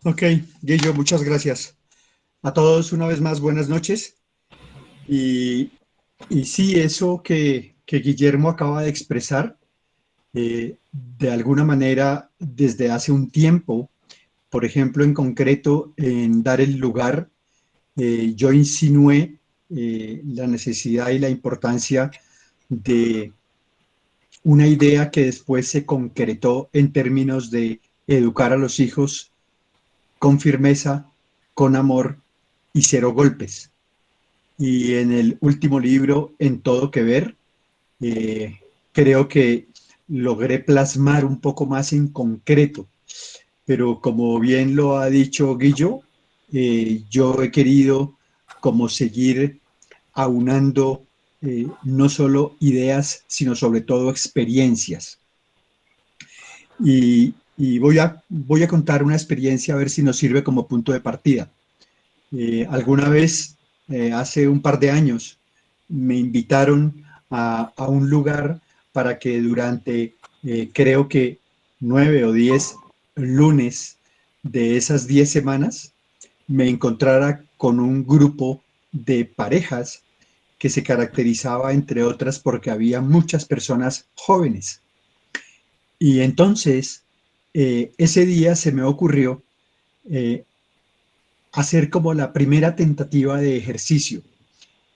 Ok, Guillo, muchas gracias. A todos una vez más, buenas noches. Y, y sí, eso que Guillermo acaba de expresar, de alguna manera, desde hace un tiempo, por ejemplo, en concreto, en Dar el Lugar, yo insinué la necesidad y la importancia de una idea que después se concretó en términos de educar a los hijos con firmeza, con amor y cero golpes. Y en el último libro, En todo que ver, eh, creo que logré plasmar un poco más en concreto, pero como bien lo ha dicho Guillo, yo he querido como seguir aunando no solo ideas, sino sobre todo experiencias. Y voy a contar una experiencia a ver si nos sirve como punto de partida. Alguna vez, hace un par de años, me invitaron a un lugar para que durante, creo que 9 o 10 lunes de esas 10 semanas, me encontrara con un grupo de parejas que se caracterizaba, entre otras, porque había muchas personas jóvenes. Y entonces, ese día se me ocurrió eh, hacer como la primera tentativa de ejercicio.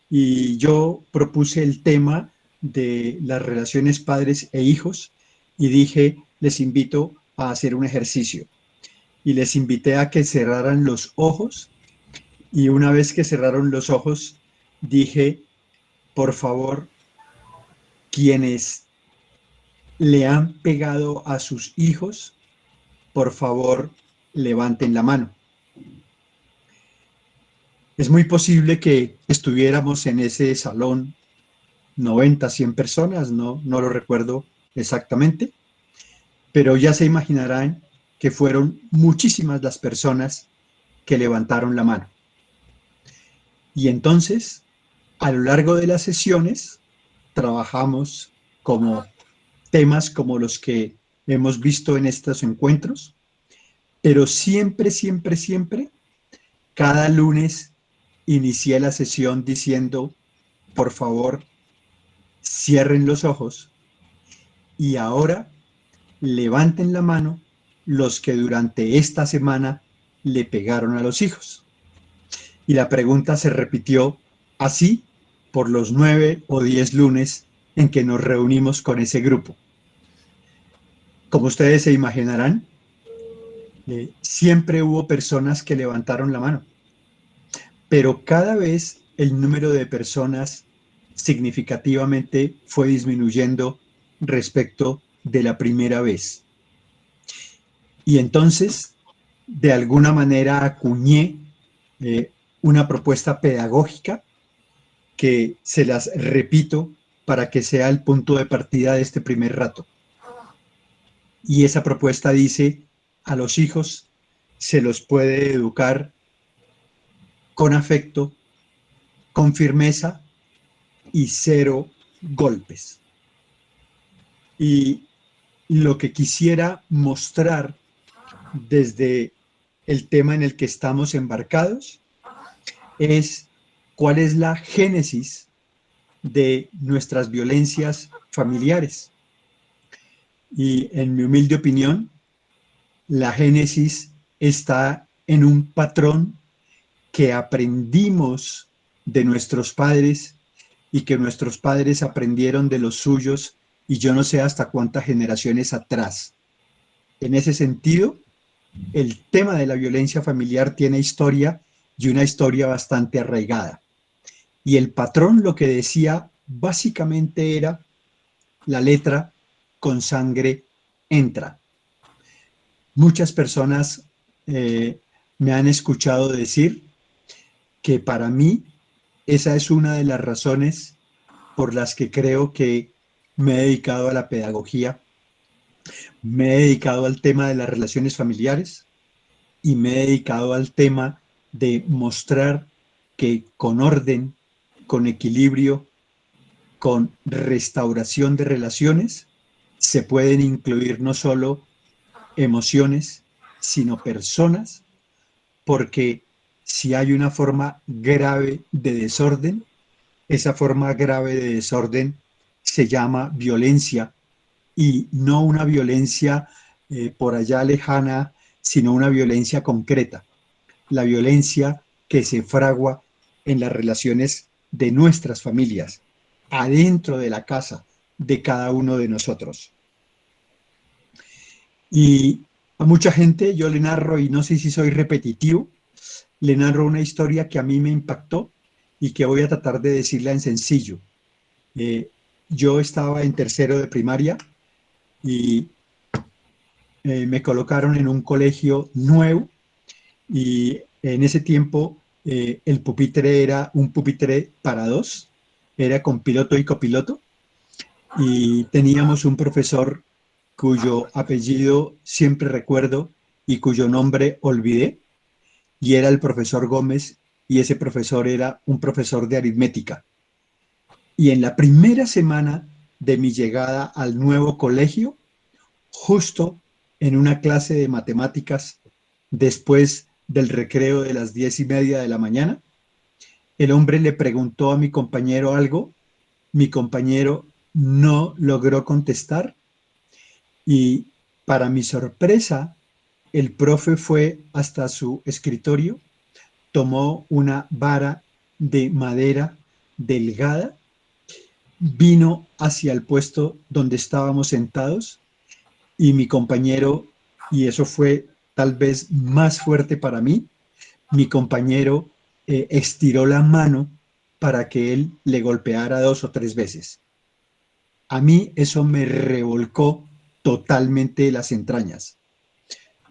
Y yo propuse el tema de las relaciones padres e hijos y dije, les invito a hacer un ejercicio. Y les invité a que cerraran los ojos y una vez que cerraron los ojos, dije, por favor, quienes le han pegado a sus hijos, por favor, levanten la mano. Es muy posible que estuviéramos en ese salón 90, 100 personas, no lo recuerdo exactamente, pero ya se imaginarán que fueron muchísimas las personas que levantaron la mano. Y entonces, a lo largo de las sesiones, trabajamos como temas como los que hemos visto en estos encuentros, pero siempre, siempre, siempre, cada lunes inicié la sesión diciendo, por favor, cierren los ojos y ahora levanten la mano los que durante esta semana le pegaron a los hijos. Y la pregunta se repitió así por los 9 o 10 lunes en que nos reunimos con ese grupo. Como ustedes se imaginarán, siempre hubo personas que levantaron la mano, pero cada vez el número de personas significativamente fue disminuyendo respecto de la primera vez. Y entonces, de alguna manera, acuñé eh, una propuesta pedagógica que se las repito para que sea el punto de partida de este primer rato. Y esa propuesta dice, a los hijos se los puede educar con afecto, con firmeza y cero golpes. Y lo que quisiera mostrar desde el tema en el que estamos embarcados es cuál es la génesis de nuestras violencias familiares. Y en mi humilde opinión, la génesis está en un patrón que aprendimos de nuestros padres y que nuestros padres aprendieron de los suyos y yo no sé hasta cuántas generaciones atrás. En ese sentido, el tema de la violencia familiar tiene historia y una historia bastante arraigada. Y el patrón lo que decía básicamente era la letra con sangre entra. Muchas personas me han escuchado decir que para mí esa es una de las razones por las que creo que me he dedicado a la pedagogía, me he dedicado al tema de las relaciones familiares y me he dedicado al tema de mostrar que con orden, con equilibrio, con restauración de relaciones, se pueden incluir no solo emociones, sino personas porque si hay una forma grave de desorden, esa forma grave de desorden se llama violencia, y no una violencia por allá lejana, sino una violencia concreta, la violencia que se fragua en las relaciones de nuestras familias, adentro de la casa de cada uno de nosotros. Y a mucha gente yo le narro, y no sé si soy repetitivo, le narro una historia que a mí me impactó y que voy a tratar de decirla en sencillo. Eh, yo estaba en tercero de primaria y me colocaron en un colegio nuevo, y en ese tiempo el pupitre era un pupitre para dos, era con piloto y copiloto, y teníamos un profesor cuyo apellido siempre recuerdo y cuyo nombre olvidé, y era el profesor Gómez, y ese profesor era un profesor de aritmética. Y en la primera semana de mi llegada al nuevo colegio, justo en una clase de matemáticas, después del recreo de las 10:30 de la mañana, el hombre le preguntó a mi compañero algo, mi compañero no logró contestar, y para mi sorpresa, el profe fue hasta su escritorio, tomó una vara de madera delgada, vino hacia el puesto donde estábamos sentados, y mi compañero, y eso fue tal vez más fuerte para mí, mi compañero estiró la mano para que él le golpeara 2 o 3 veces. A mí eso me revolcó totalmente las entrañas.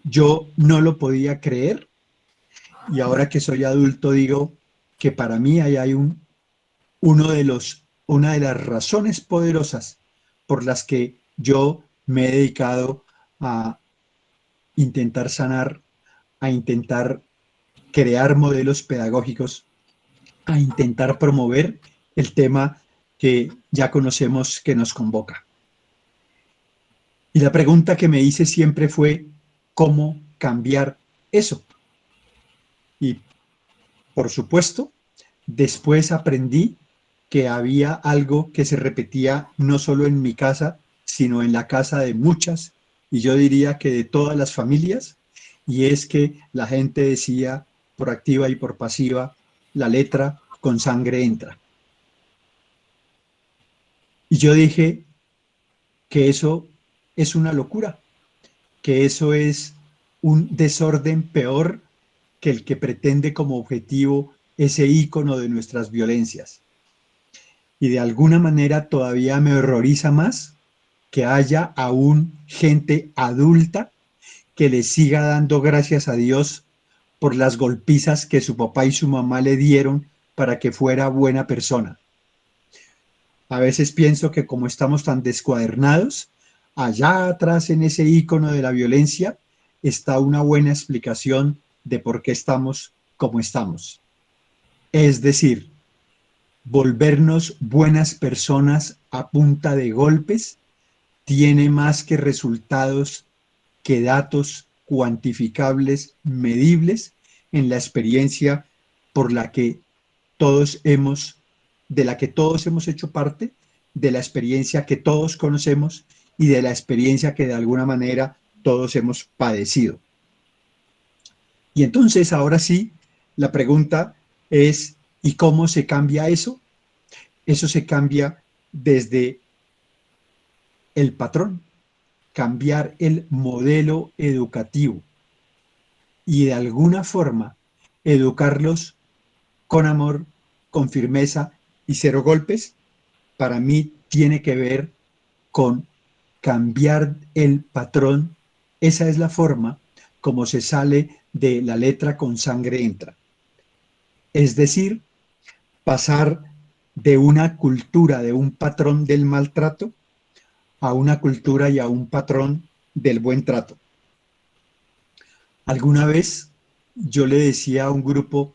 Yo no lo podía creer, y ahora que soy adulto digo que para mí ahí hay una de las razones poderosas por las que yo me he dedicado a intentar sanar, a intentar crear modelos pedagógicos, a intentar promover el tema que ya conocemos que nos convoca. Y la pregunta que me hice siempre fue, ¿cómo cambiar eso? Y por supuesto, después aprendí que había algo que se repetía no solo en mi casa, sino en la casa de muchas, y yo diría que de todas las familias, y es que la gente decía por activa y por pasiva, la letra con sangre entra. Y yo dije que eso es una locura, que eso es un desorden peor que el que pretende como objetivo ese ícono de nuestras violencias. Y de alguna manera todavía me horroriza más que haya aún gente adulta que le siga dando gracias a Dios por las golpizas que su papá y su mamá le dieron para que fuera buena persona. A veces pienso que como estamos tan descuadernados, allá atrás en ese ícono de la violencia está una buena explicación de por qué estamos como estamos. Es decir, volvernos buenas personas a punta de golpes tiene más que resultados que datos cuantificables, medibles en la experiencia por la que todos hemos, de la que todos hemos hecho parte, de la experiencia que todos conocemos y de la experiencia que de alguna manera todos hemos padecido. Y entonces ahora sí, la pregunta es, ¿y cómo se cambia eso? Eso se cambia desde el patrón, cambiar el modelo educativo y de alguna forma educarlos con amor, con firmeza y cero golpes. Para mí tiene que ver con cambiar el patrón. Esa es la forma como se sale de la letra con sangre entra. Es decir, pasar de una cultura, de un patrón del maltrato, a una cultura y a un patrón del buen trato. Alguna vez yo le decía a un grupo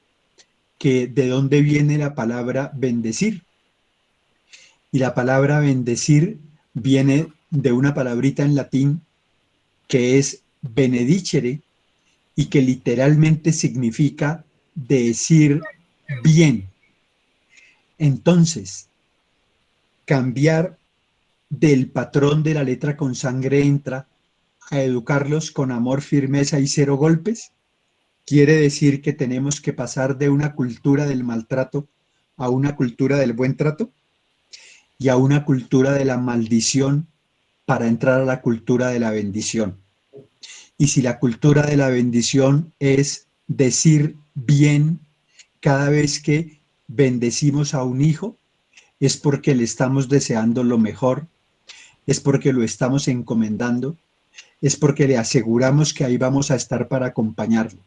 que de dónde viene la palabra bendecir. Y la palabra bendecir viene de una palabrita en latín que es benedicere, y que literalmente significa decir bien. Entonces, cambiar del patrón de la letra con sangre entra a educarlos con amor, firmeza y cero golpes, quiere decir que tenemos que pasar de una cultura del maltrato a una cultura del buen trato y a una cultura de la maldición para entrar a la cultura de la bendición. Y si la cultura de la bendición es decir bien cada vez que bendecimos a un hijo, es porque le estamos deseando lo mejor, es porque lo estamos encomendando, es porque le aseguramos que ahí vamos a estar para acompañarlo.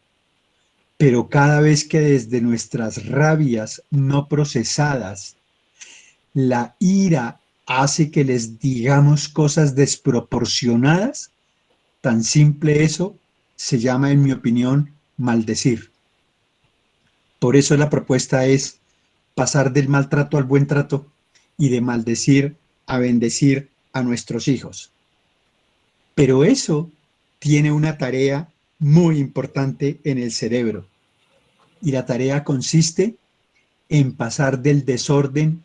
Pero cada vez que desde nuestras rabias no procesadas, la ira hace que les digamos cosas desproporcionadas, tan simple eso se llama, en mi opinión, maldecir. Por eso la propuesta es pasar del maltrato al buen trato y de maldecir a bendecir a nuestros hijos. Pero eso tiene una tarea muy importante en el cerebro. Y la tarea consiste en pasar del desorden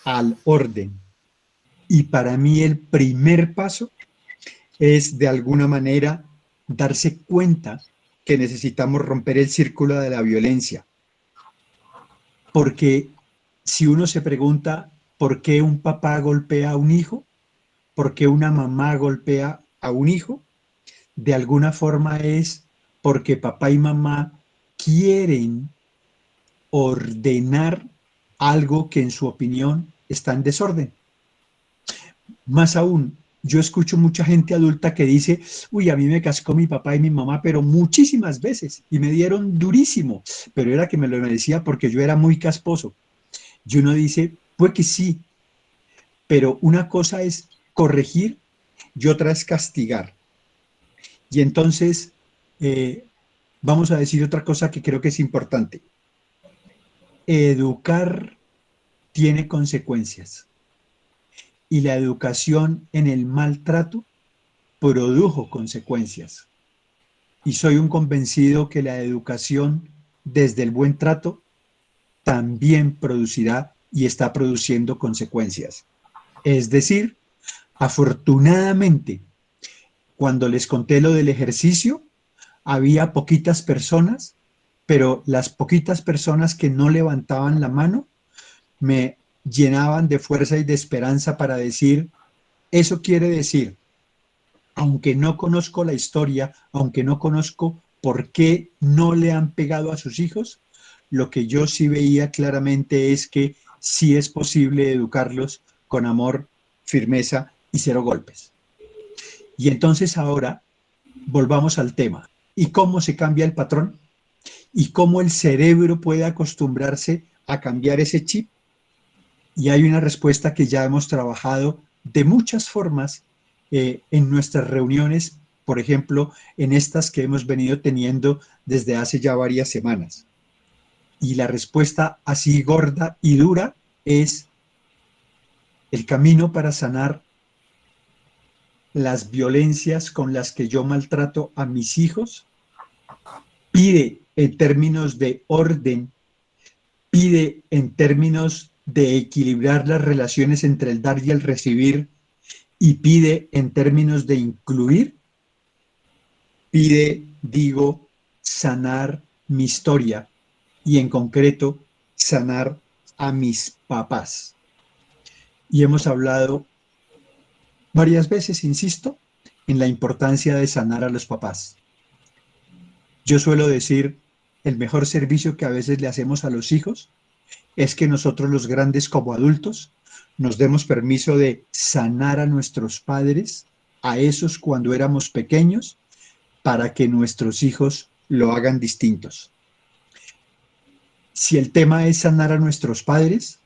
al orden. Y para mí el primer paso es, de alguna manera, darse cuenta que necesitamos romper el círculo de la violencia. Porque si uno se pregunta por qué un papá golpea a un hijo, por qué una mamá golpea a un hijo, de alguna forma es porque papá y mamá quieren ordenar algo que en su opinión está en desorden. Más aún, yo escucho mucha gente adulta que dice, uy, a mí me cascó mi papá y mi mamá, pero muchísimas veces, y me dieron durísimo, pero era que me lo decía porque yo era muy casposo. Y uno dice, pues que sí, pero una cosa es corregir y otra es castigar. Y entonces, vamos a decir otra cosa que creo que es importante. Educar tiene consecuencias y la educación en el maltrato produjo consecuencias. Y soy un convencido que la educación desde el buen trato también producirá y está produciendo consecuencias. Es decir, afortunadamente, cuando les conté lo del ejercicio, había poquitas personas, pero las poquitas personas que no levantaban la mano me llenaban de fuerza y de esperanza para decir, eso quiere decir, aunque no conozco la historia, aunque no conozco por qué no le han pegado a sus hijos, lo que yo sí veía claramente es que sí es posible educarlos con amor, firmeza y cero golpes. Y entonces ahora volvamos al tema. ¿Y cómo se cambia el patrón? ¿Y cómo el cerebro puede acostumbrarse a cambiar ese chip? Y hay una respuesta que ya hemos trabajado de muchas formas en nuestras reuniones, por ejemplo, en estas que hemos venido teniendo desde hace ya varias semanas. Y la respuesta así gorda y dura es el camino para sanar las violencias con las que yo maltrato a mis hijos, pide en términos de orden, pide en términos de equilibrar las relaciones entre el dar y el recibir, y pide en términos de incluir, pide, digo, sanar mi historia y en concreto sanar a mis papás. Y hemos hablado varias veces, insisto, en la importancia de sanar a los papás. Yo suelo decir, el mejor servicio que a veces le hacemos a los hijos es que nosotros los grandes como adultos nos demos permiso de sanar a nuestros padres, a esos cuando éramos pequeños, para que nuestros hijos lo hagan distintos. Si el tema es sanar a nuestros padres,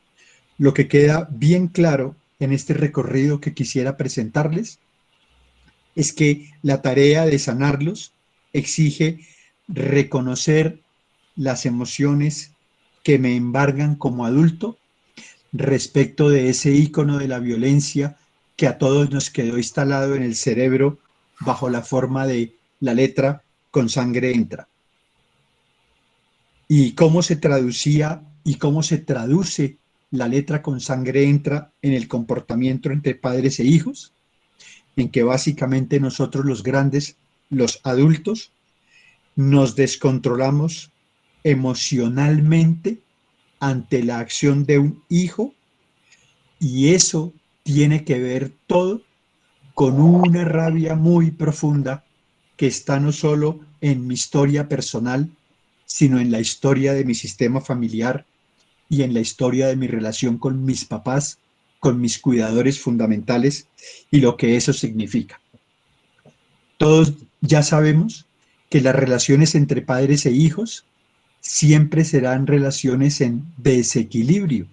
lo que queda bien claro en este recorrido que quisiera presentarles es que la tarea de sanarlos exige reconocer las emociones que me embargan como adulto respecto de ese ícono de la violencia que a todos nos quedó instalado en el cerebro bajo la forma de la letra con sangre entra. ¿Y cómo se traducía y cómo se traduce la letra con sangre entra en el comportamiento entre padres e hijos? En que básicamente nosotros los grandes, los adultos, nos descontrolamos emocionalmente ante la acción de un hijo, y eso tiene que ver todo con una rabia muy profunda que está no solo en mi historia personal, sino en la historia de mi sistema familiar y en la historia de mi relación con mis papás, con mis cuidadores fundamentales y lo que eso significa. Todos ya sabemos que las relaciones entre padres e hijos siempre serán relaciones en desequilibrio.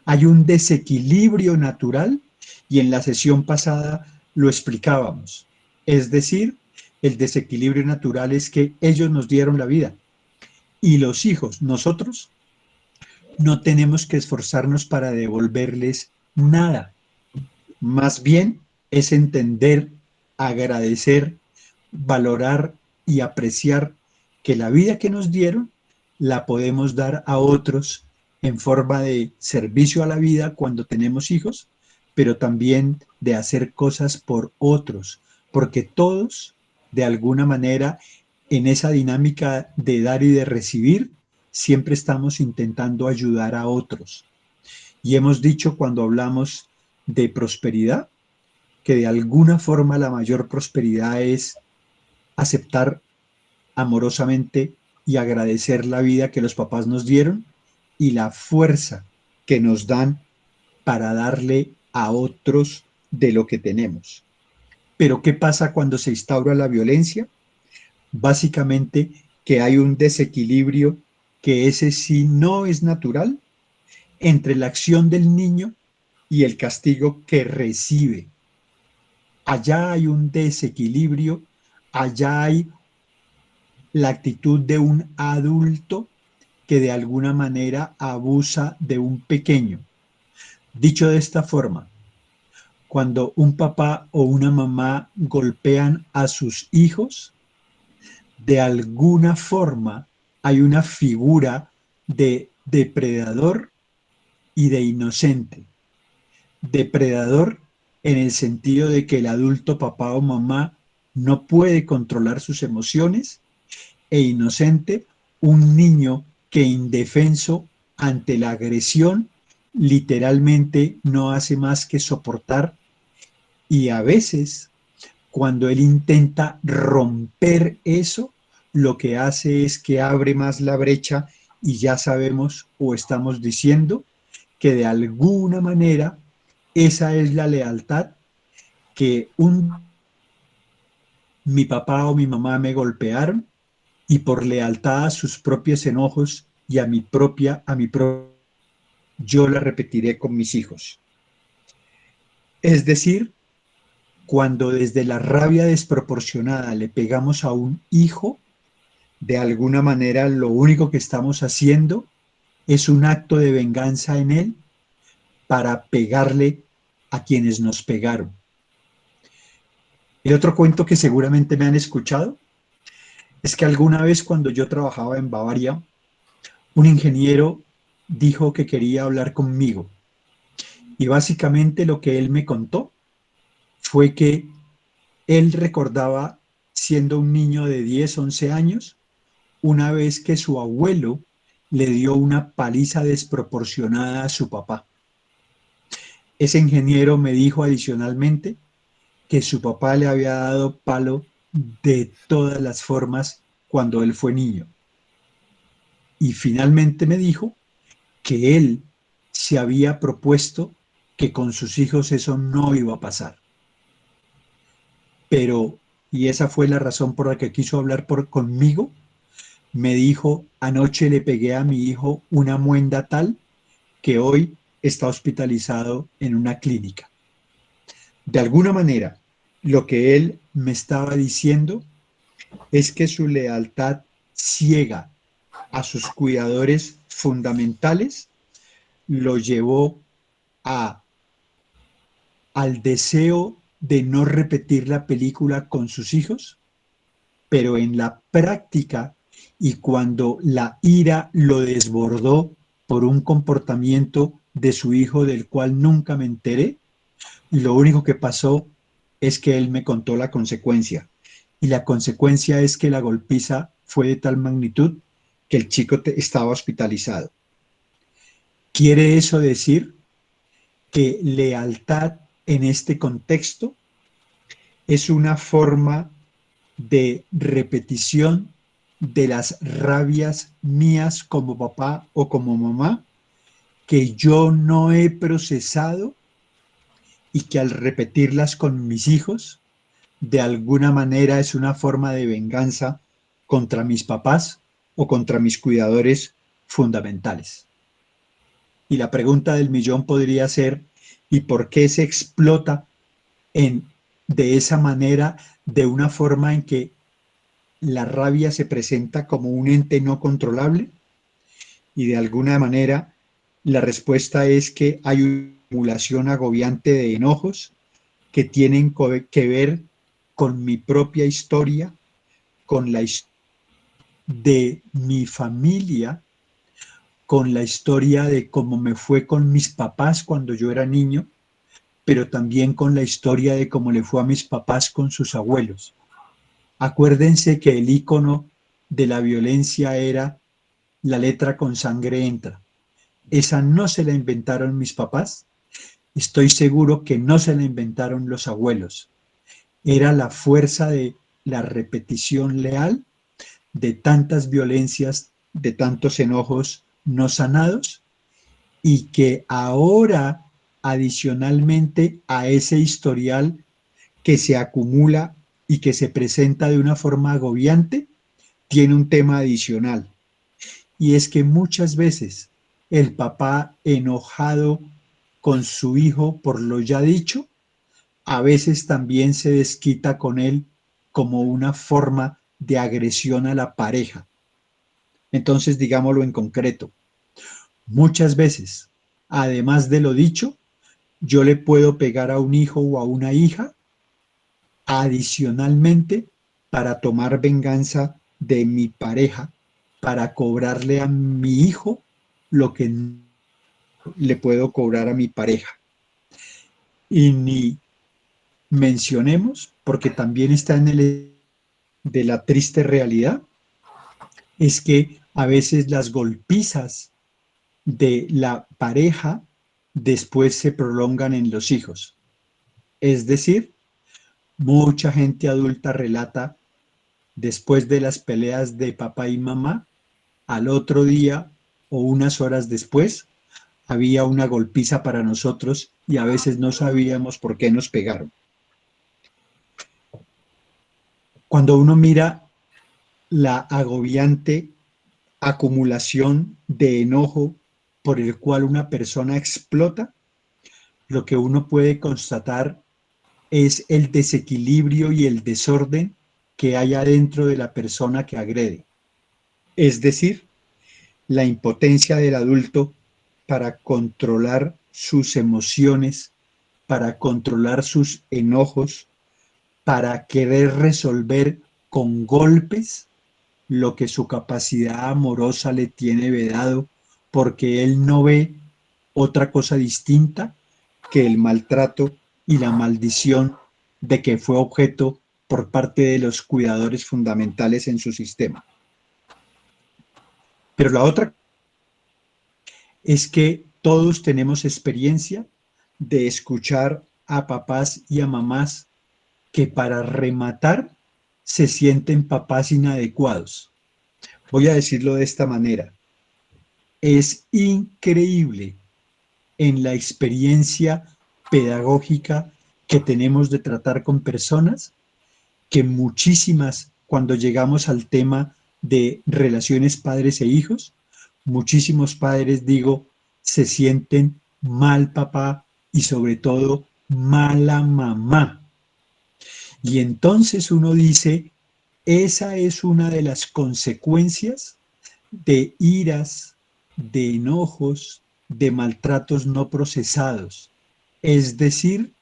Hay un desequilibrio natural y en la sesión pasada lo explicábamos. Es decir, el desequilibrio natural es que ellos nos dieron la vida y los hijos, nosotros, no tenemos que esforzarnos para devolverles nada. Más bien es entender, agradecer, valorar y apreciar que la vida que nos dieron la podemos dar a otros en forma de servicio a la vida cuando tenemos hijos, pero también de hacer cosas por otros, porque todos, de alguna manera, en esa dinámica de dar y de recibir, siempre estamos intentando ayudar a otros. Y hemos dicho cuando hablamos de prosperidad, que de alguna forma la mayor prosperidad es aceptar amorosamente y agradecer la vida que los papás nos dieron y la fuerza que nos dan para darle a otros de lo que tenemos. Pero ¿qué pasa cuando se instaura la violencia? Básicamente que hay un desequilibrio, que ese sí no es natural, entre la acción del niño y el castigo que recibe. Allá hay un desequilibrio, allá hay la actitud de un adulto que de alguna manera abusa de un pequeño. Dicho de esta forma, cuando un papá o una mamá golpean a sus hijos, de alguna forma hay una figura de depredador y de inocente. Depredador en el sentido de que el adulto papá o mamá no puede controlar sus emociones, e inocente un niño que indefenso ante la agresión literalmente no hace más que soportar, y a veces cuando él intenta romper eso, lo que hace es que abre más la brecha, y ya sabemos o estamos diciendo que de alguna manera esa es la lealtad que mi papá o mi mamá me golpearon, y por lealtad a sus propios enojos y a yo la repetiré con mis hijos. Es decir, cuando desde la rabia desproporcionada le pegamos a un hijo, de alguna manera lo único que estamos haciendo es un acto de venganza en él para pegarle a quienes nos pegaron. El otro cuento que seguramente me han escuchado es que alguna vez cuando yo trabajaba en Bavaria, un ingeniero dijo que quería hablar conmigo, y básicamente lo que él me contó fue que él recordaba, siendo un niño de 10 11 años, una vez que su abuelo le dio una paliza desproporcionada a su papá. Ese ingeniero me dijo adicionalmente que su papá le había dado palo de todas las formas cuando él fue niño. Y finalmente me dijo que él se había propuesto que con sus hijos eso no iba a pasar. Pero, y esa fue la razón por la que quiso hablar conmigo, me dijo: anoche le pegué a mi hijo una muenda tal que hoy está hospitalizado en una clínica. De alguna manera, lo que él me estaba diciendo es que su lealtad ciega a sus cuidadores fundamentales lo llevó a, al deseo de no repetir la película con sus hijos, pero en la práctica y cuando la ira lo desbordó por un comportamiento de su hijo del cual nunca me enteré, lo único que pasó es que él me contó la consecuencia. Y la consecuencia es que la golpiza fue de tal magnitud que el chico estaba hospitalizado. ¿Quiere eso decir que lealtad en este contexto es una forma de repetición de las rabias mías como papá o como mamá que yo no he procesado y que al repetirlas con mis hijos, de alguna manera es una forma de venganza contra mis papás o contra mis cuidadores fundamentales? Y la pregunta del millón podría ser, ¿y por qué se explota en, de esa manera, de una forma en que la rabia se presenta como un ente no controlable? Y de alguna manera la respuesta es que hay una acumulación agobiante de enojos que tienen que ver con mi propia historia, con la historia de mi familia, con la historia de cómo me fue con mis papás cuando yo era niño, pero también con la historia de cómo le fue a mis papás con sus abuelos. Acuérdense que el icono de la violencia era la letra con sangre entra. Esa no se la inventaron mis papás, estoy seguro que no se la inventaron los abuelos. Era la fuerza de la repetición leal de tantas violencias, de tantos enojos no sanados, y que ahora, adicionalmente a ese historial que se acumula y que se presenta de una forma agobiante, tiene un tema adicional. Y es que muchas veces el papá enojado con su hijo por lo ya dicho, a veces también se desquita con él como una forma de agresión a la pareja. Entonces, digámoslo en concreto, muchas veces, además de lo dicho, yo le puedo pegar a un hijo o a una hija adicionalmente para tomar venganza de mi pareja, para cobrarle a mi hijo lo que le puedo cobrar a mi pareja. Y ni mencionemos, porque también está en el de la triste realidad, es que a veces las golpizas de la pareja después se prolongan en los hijos. Es decir, mucha gente adulta relata después de las peleas de papá y mamá, al otro día o unas horas después, había una golpiza para nosotros y a veces no sabíamos por qué nos pegaron. Cuando uno mira la agobiante acumulación de enojo por el cual una persona explota, lo que uno puede constatar es el desequilibrio y el desorden que hay adentro de la persona que agrede. Es decir, la impotencia del adulto para controlar sus emociones, para controlar sus enojos, para querer resolver con golpes lo que su capacidad amorosa le tiene vedado, porque él no ve otra cosa distinta que el maltrato y la maldición de que fue objeto por parte de los cuidadores fundamentales en su sistema. Pero la otra es que todos tenemos experiencia de escuchar a papás y a mamás que para rematar se sienten papás inadecuados. Voy a decirlo de esta manera. Es increíble en la experiencia pedagógica que tenemos de tratar con personas que muchísimas, cuando llegamos al tema de relaciones padres e hijos, muchísimos padres, digo, se sienten mal papá y sobre todo mala mamá. Y entonces uno dice, esa es una de las consecuencias de iras, de enojos, de maltratos no procesados. Es decir,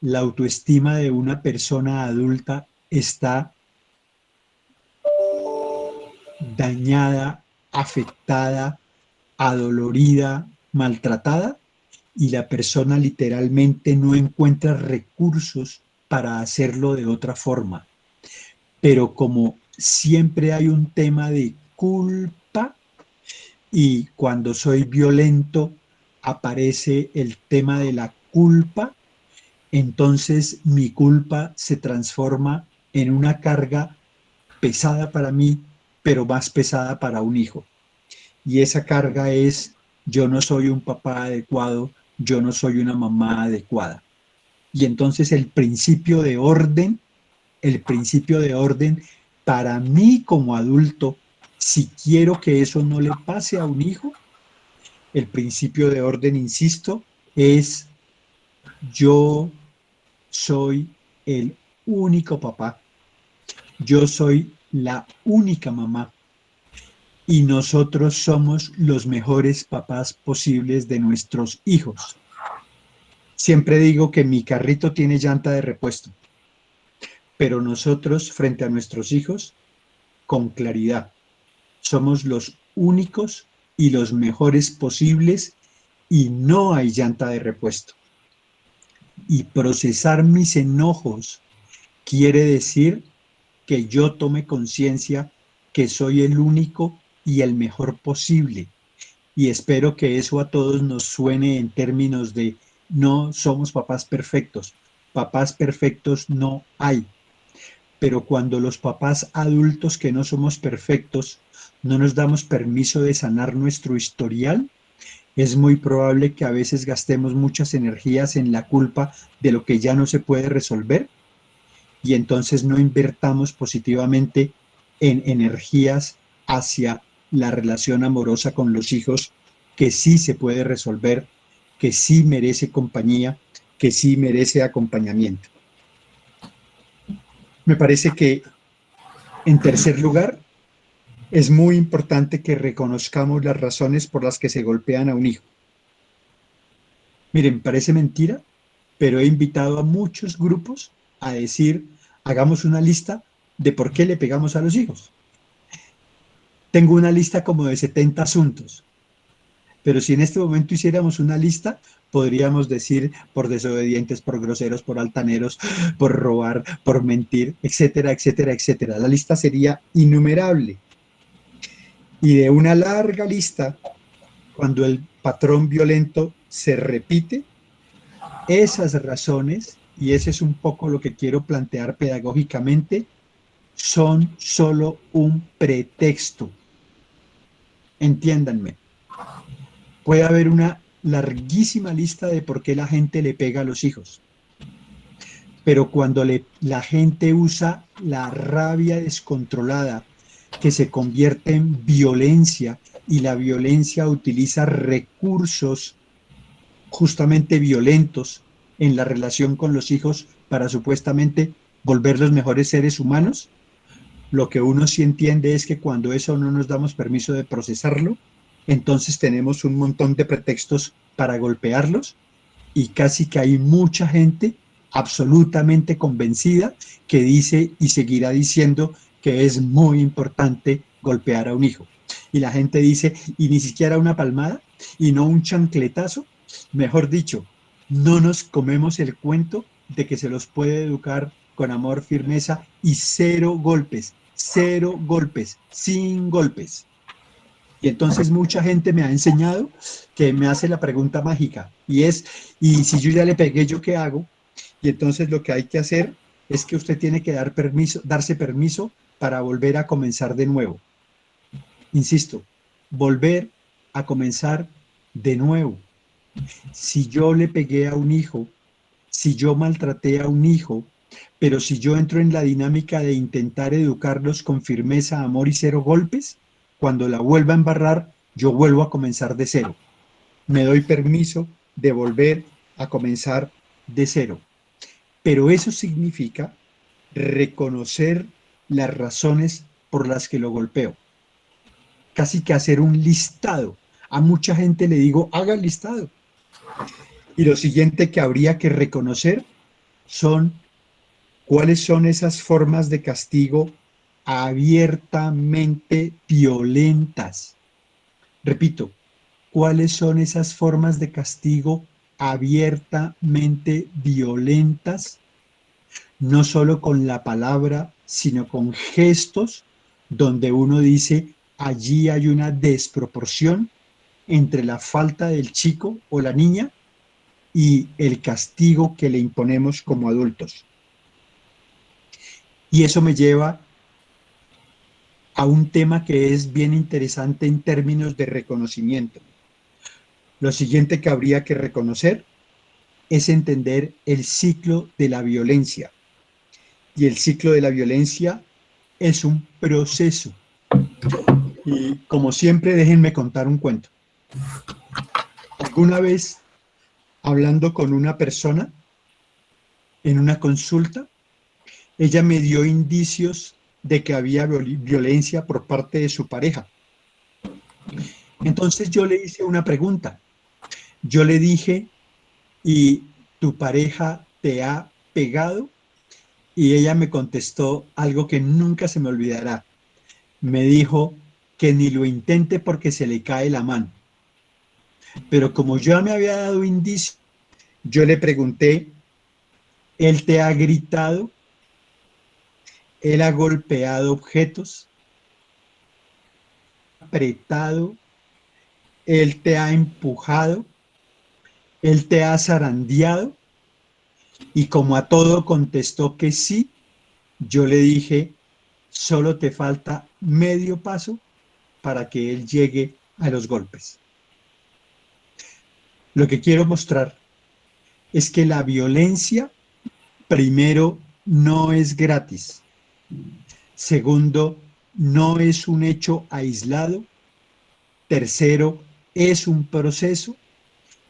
la autoestima de una persona adulta está dañada, afectada, adolorida, maltratada, y la persona literalmente no encuentra recursos para hacerlo de otra forma. Pero como siempre hay un tema de culpa, y cuando soy violento aparece el tema de la culpa, entonces mi culpa se transforma en una carga pesada para mí, pero más pesada para un hijo. Y esa carga es: yo no soy un papá adecuado, yo no soy una mamá adecuada. Y entonces el principio de orden para mí como adulto, si quiero que eso no le pase a un hijo, el principio de orden, insisto, es: yo soy el único papá, yo soy la única mamá, y nosotros somos los mejores papás posibles de nuestros hijos. Siempre digo que mi carrito tiene llanta de repuesto, pero nosotros frente a nuestros hijos, con claridad, somos los únicos y los mejores posibles, y no hay llanta de repuesto. Y procesar mis enojos quiere decir que yo tome conciencia que soy el único y el mejor posible. Y espero que eso a todos nos suene en términos de: no somos papás perfectos. Papás perfectos no hay. Pero cuando los papás adultos que no somos perfectos no nos damos permiso de sanar nuestro historial, es muy probable que a veces gastemos muchas energías en la culpa de lo que ya no se puede resolver, y entonces no invertamos positivamente en energías hacia la relación amorosa con los hijos, que sí se puede resolver, que sí merece compañía, que sí merece acompañamiento. Me parece que, en tercer lugar, es muy importante que reconozcamos las razones por las que se golpean a un hijo. Miren, parece mentira, pero he invitado a muchos grupos a decir: hagamos una lista de por qué le pegamos a los hijos. Tengo una lista como de 70 asuntos, pero si en este momento hiciéramos una lista, podríamos decir: por desobedientes, por groseros, por altaneros, por robar, por mentir, etcétera, etcétera, etcétera. La lista sería innumerable. Y de una larga lista, cuando el patrón violento se repite, esas razones, y ese es un poco lo que quiero plantear pedagógicamente, son solo un pretexto. Entiéndanme. Puede haber una larguísima lista de por qué la gente le pega a los hijos, pero cuando la gente usa la rabia descontrolada, que se convierte en violencia, y la violencia utiliza recursos justamente violentos en la relación con los hijos para supuestamente volverlos mejores seres humanos, lo que uno sí entiende es que cuando eso no nos damos permiso de procesarlo, entonces tenemos un montón de pretextos para golpearlos, y casi que hay mucha gente absolutamente convencida que dice y seguirá diciendo que es muy importante golpear a un hijo. Y la gente dice: y ni siquiera una palmada, y no un chancletazo. Mejor dicho, no nos comemos el cuento de que se los puede educar con amor, firmeza y cero golpes, sin golpes. Y entonces mucha gente me ha enseñado, que me hace la pregunta mágica, y es: ¿y si yo ya le pegué, yo qué hago? Y entonces lo que hay que hacer es que usted tiene que darse permiso para volver a comenzar de nuevo. Insisto, volver a comenzar de nuevo. Si yo le pegué a un hijo, si yo maltraté a un hijo, pero si yo entro en la dinámica de intentar educarlos con firmeza, amor y cero golpes, cuando la vuelva a embarrar, yo vuelvo a comenzar de cero. Me doy permiso de volver a comenzar de cero. Pero eso significa reconocer las razones por las que lo golpeo. Casi que hacer un listado. A mucha gente le digo: haga el listado. Y lo siguiente que habría que reconocer son: ¿cuáles son esas formas de castigo abiertamente violentas. Repito, ¿cuáles son esas formas de castigo abiertamente violentas? No solo con la palabra, sino con gestos donde uno dice, allí hay una desproporción entre la falta del chico o la niña y el castigo que le imponemos como adultos. Y eso me lleva a un tema que es bien interesante en términos de reconocimiento. Lo siguiente que habría que reconocer es entender el ciclo de la violencia. Y el ciclo de la violencia es un proceso. Y como siempre, déjenme contar un cuento. Alguna vez, hablando con una persona en una consulta, ella me dio indicios de que había violencia por parte de su pareja. Entonces yo le hice una pregunta. Yo le dije, ¿y tu pareja te ha pegado? Y ella me contestó algo que nunca se me olvidará. Me dijo que ni lo intente porque se le cae la mano. Pero como yo me había dado indicio, yo le pregunté, ¿él te ha gritado? ¿Él ha golpeado objetos? ¿Apretado? ¿Él te ha empujado? ¿Él te ha zarandeado? Y como a todo contestó que sí, yo le dije, solo te falta medio paso para que él llegue a los golpes. Lo que quiero mostrar es que la violencia, primero, no es gratis. Segundo, no es un hecho aislado. Tercero, es un proceso.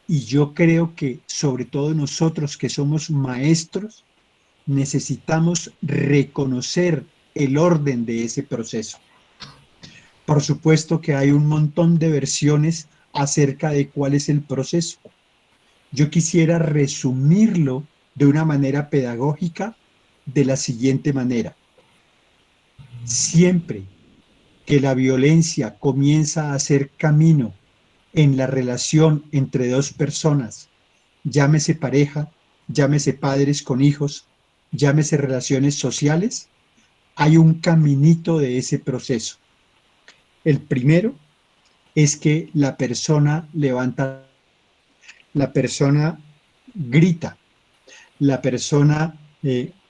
Y yo creo que, sobre todo nosotros que somos maestros, necesitamos reconocer el orden de ese proceso. Por supuesto que hay un montón de versiones acerca de cuál es el proceso. Yo quisiera resumirlo de una manera pedagógica de la siguiente manera. Siempre que la violencia comienza a hacer camino en la relación entre dos personas, llámese pareja, llámese padres con hijos, llámese relaciones sociales, hay un caminito de ese proceso. El primero es que la persona levanta, la persona grita, la persona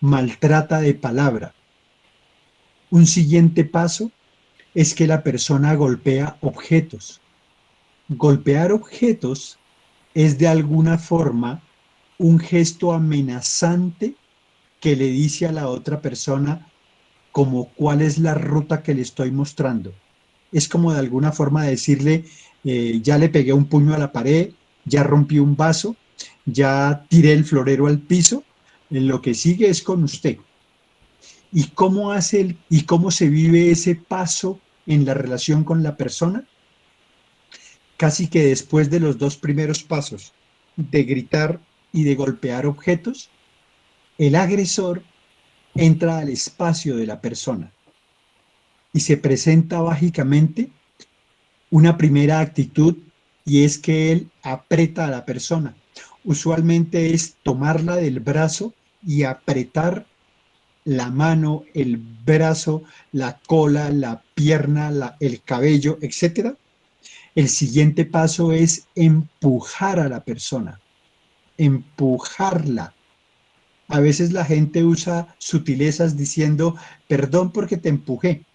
maltrata de palabra. Un siguiente paso es que la persona golpea objetos. Golpear objetos es de alguna forma un gesto amenazante que le dice a la otra persona como cuál es la ruta que le estoy mostrando. Es como de alguna forma decirle, ya le pegué un puño a la pared, ya rompí un vaso, ya tiré el florero al piso, lo que sigue es con usted. ¿Y cómo y cómo se vive ese paso en la relación con la persona? Casi que después de los dos primeros pasos, de gritar y de golpear objetos, el agresor entra al espacio de la persona y se presenta básicamente una primera actitud, y es que él aprieta a la persona. Usualmente es tomarla del brazo y apretar la mano, el brazo, la cola, la pierna, el cabello, etcétera. El siguiente paso es empujar a la persona, empujarla. A veces la gente usa sutilezas diciendo, perdón porque te empujé.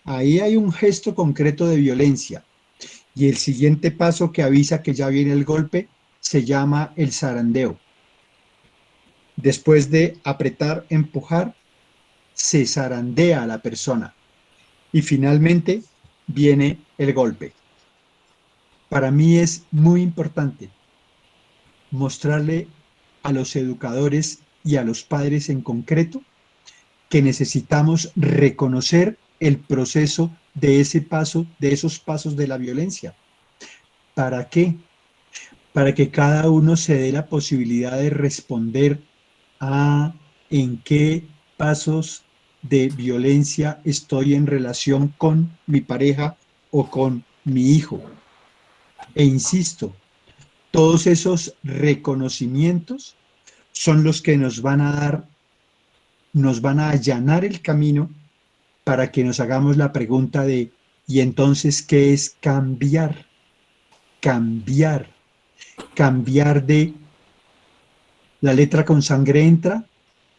Ahí hay un gesto concreto de violencia. Y el siguiente paso que avisa que ya viene el golpe se llama el zarandeo. Después de apretar, empujar, se zarandea a la persona. Y finalmente viene el golpe. Para mí es muy importante mostrarle a los educadores y a los padres en concreto que necesitamos reconocer el proceso de ese paso, de esos pasos de la violencia. ¿Para qué? Para que cada uno se dé la posibilidad de responder a en qué pasos de violencia estoy en relación con mi pareja o con mi hijo. E insisto, todos esos reconocimientos son los que nos van a dar, nos van a allanar el camino para que nos hagamos la pregunta de, ¿y entonces qué es cambiar? Cambiar, cambiar de la letra con sangre entra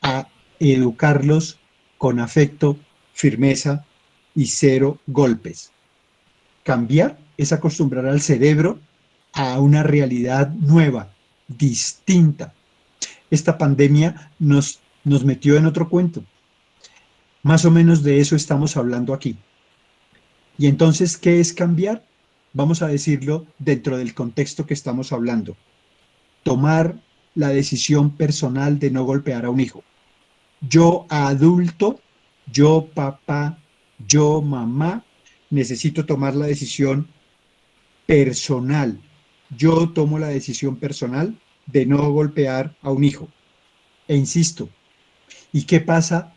a educarlos con afecto, firmeza y cero golpes. Cambiar es acostumbrar al cerebro a una realidad nueva, distinta. Esta pandemia nos metió en otro cuento. Más o menos de eso estamos hablando aquí. Y entonces, ¿qué es cambiar? Vamos a decirlo dentro del contexto que estamos hablando. Tomar la decisión personal de no golpear a un hijo. Yo adulto, yo papá, yo mamá, necesito tomar la decisión personal. Yo tomo la decisión personal de no golpear a un hijo. E insisto, ¿y qué pasa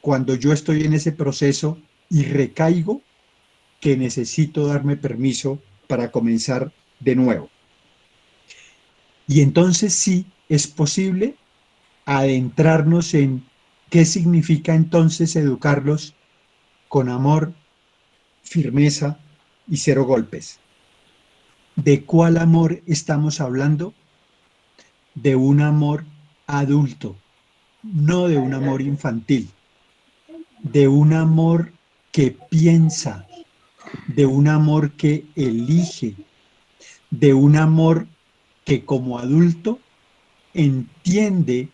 cuando yo estoy en ese proceso y recaigo que necesito darme permiso para comenzar de nuevo? Y entonces sí es posible adentrarnos en qué significa entonces educarlos con amor, firmeza y cero golpes. ¿De cuál amor estamos hablando? De un amor adulto, no de un amor infantil, de un amor que piensa, de un amor que elige, de un amor que como adulto entiende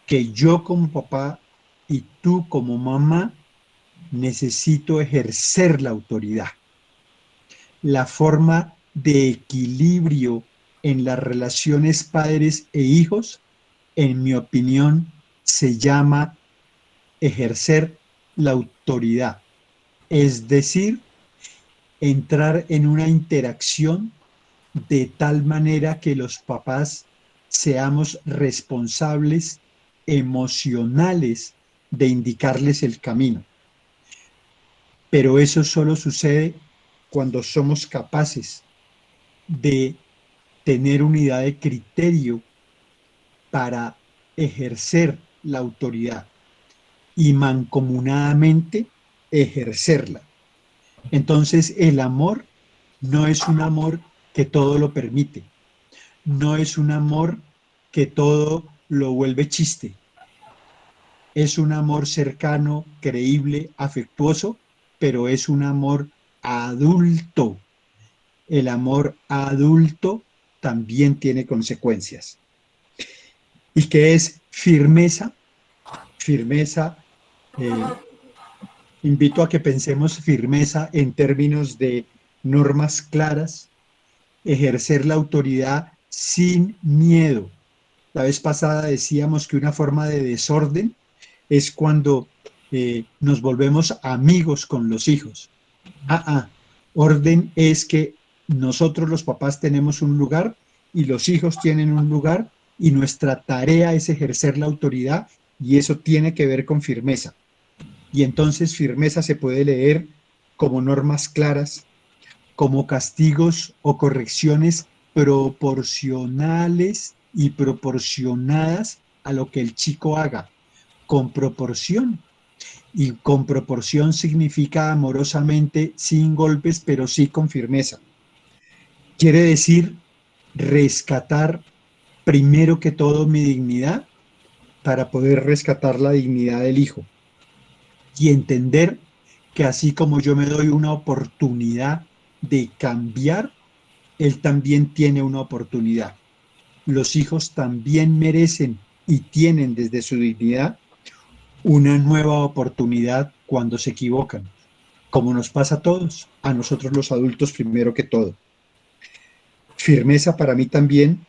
que yo como papá y tú como mamá necesito ejercer la autoridad. La forma de equilibrio en las relaciones padres e hijos, en mi opinión, se llama ejercer la autoridad. Es decir, entrar en una interacción de tal manera que los papás seamos responsables emocionales de indicarles el camino. Pero eso solo sucede cuando somos capaces de tener unidad de criterio para ejercer la autoridad y mancomunadamente ejercerla. Entonces, el amor no es un amor que todo lo permite, no es un amor que todo lo vuelve chiste. Es un amor cercano, creíble, afectuoso, pero es un amor adulto. El amor adulto también tiene consecuencias. ¿Y qué es firmeza? Firmeza, invito a que pensemos firmeza en términos de normas claras, ejercer la autoridad sin miedo. La vez pasada decíamos que una forma de desorden es cuando nos volvemos amigos con los hijos. Orden es que nosotros los papás tenemos un lugar y los hijos tienen un lugar y nuestra tarea es ejercer la autoridad y eso tiene que ver con firmeza. Y entonces firmeza se puede leer como normas claras, como castigos o correcciones proporcionales y proporcionadas a lo que el chico haga, con proporción. Y con proporción significa amorosamente, sin golpes, pero sí con firmeza. Quiere decir rescatar primero que todo mi dignidad para poder rescatar la dignidad del hijo. Y entender que así como yo me doy una oportunidad de cambiar, él también tiene una oportunidad. Los hijos también merecen y tienen desde su dignidad una nueva oportunidad cuando se equivocan, como nos pasa a todos, a nosotros los adultos primero que todo. Firmeza para mí también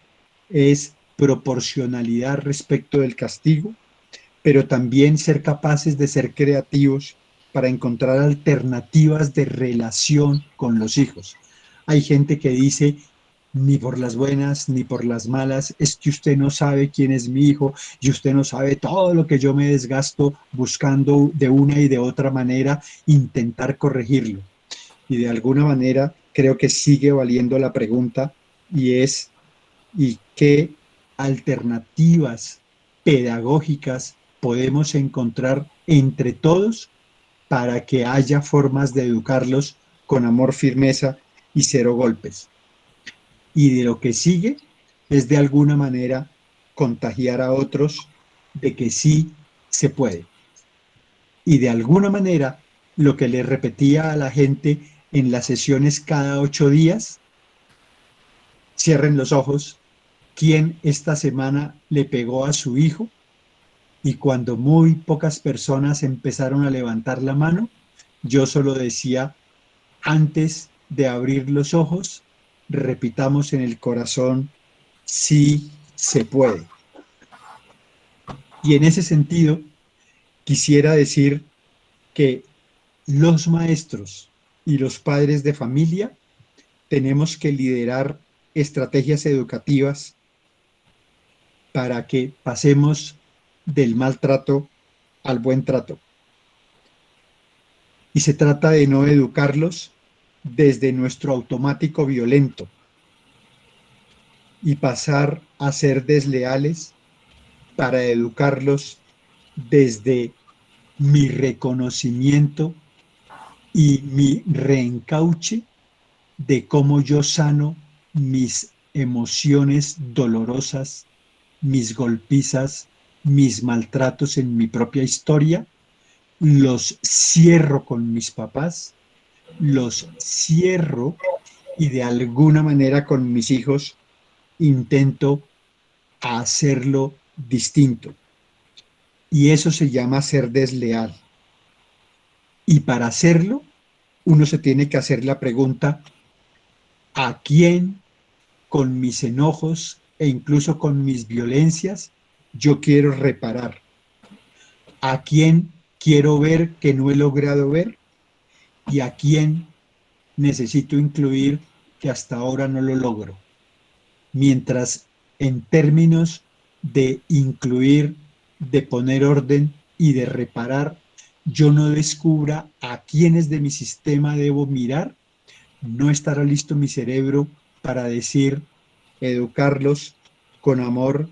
es proporcionalidad respecto del castigo, pero también ser capaces de ser creativos para encontrar alternativas de relación con los hijos. Hay gente que dice, ni por las buenas ni por las malas, es que usted no sabe quién es mi hijo y usted no sabe todo lo que yo me desgasto buscando de una y de otra manera intentar corregirlo. Y de alguna manera creo que sigue valiendo la pregunta y es, ¿y qué alternativas pedagógicas podemos encontrar entre todos para que haya formas de educarlos con amor, firmeza y cero golpes? Y de lo que sigue es de alguna manera contagiar a otros de que sí se puede. Y de alguna manera lo que le repetía a la gente en las sesiones cada 8 días: cierren los ojos, ¿quién esta semana le pegó a su hijo? Y cuando muy pocas personas empezaron a levantar la mano, yo solo decía: antes de abrir los ojos, repitamos en el corazón: sí se puede. Y en ese sentido, quisiera decir que los maestros y los padres de familia tenemos que liderar estrategias educativas para que pasemos del maltrato al buen trato. Y se trata de no educarlos desde nuestro automático violento y pasar a ser desleales para educarlos desde mi reconocimiento y mi reencauche de cómo yo sano mis emociones dolorosas, mis golpizas, mis maltratos en mi propia historia, los cierro con mis papás, los cierro y de alguna manera con mis hijos intento hacerlo distinto. Y eso se llama ser desleal. Y para hacerlo, uno se tiene que hacer la pregunta: ¿a quién con mis enojos e incluso con mis violencias yo quiero reparar? ¿A quién quiero ver que no he logrado ver? ¿Y a quién necesito incluir que hasta ahora no lo logro? Mientras en términos de incluir, de poner orden y de reparar, yo no descubra a quiénes de mi sistema debo mirar, no estará listo mi cerebro para decir: educarlos con amor,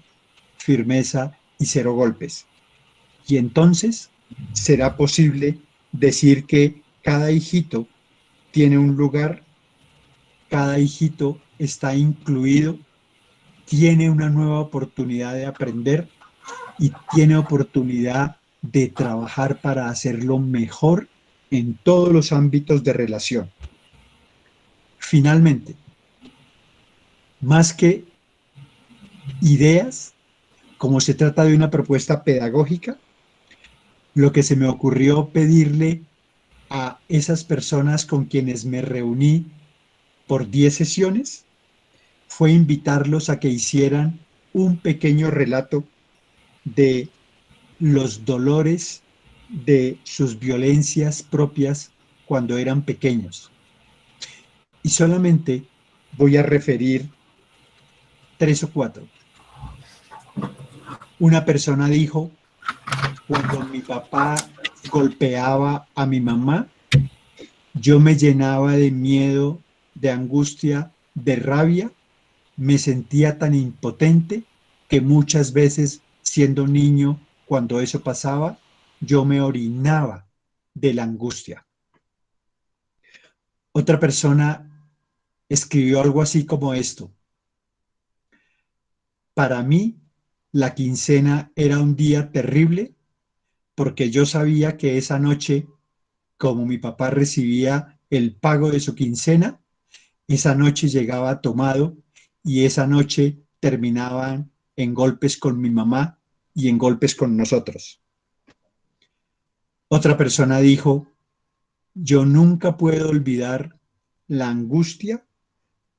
firmeza y cero golpes. Y entonces será posible decir que cada hijito tiene un lugar, cada hijito está incluido, tiene una nueva oportunidad de aprender y tiene oportunidad de trabajar para hacerlo mejor en todos los ámbitos de relación. Finalmente, más que ideas, como se trata de una propuesta pedagógica, lo que se me ocurrió pedirle a esas personas con quienes me reuní por 10 sesiones fue invitarlos a que hicieran un pequeño relato de los dolores de sus violencias propias cuando eran pequeños. Y solamente voy a referir 3 o 4. Una persona dijo: cuando mi papá golpeaba a mi mamá, yo me llenaba de miedo, de angustia, de rabia, me sentía tan impotente que muchas veces, siendo niño, cuando eso pasaba, yo me orinaba de la angustia. Otra persona escribió algo así como esto: para mí, la quincena era un día terrible porque yo sabía que esa noche, como mi papá recibía el pago de su quincena, esa noche llegaba tomado y esa noche terminaban en golpes con mi mamá y en golpes con nosotros. Otra persona dijo: yo nunca puedo olvidar la angustia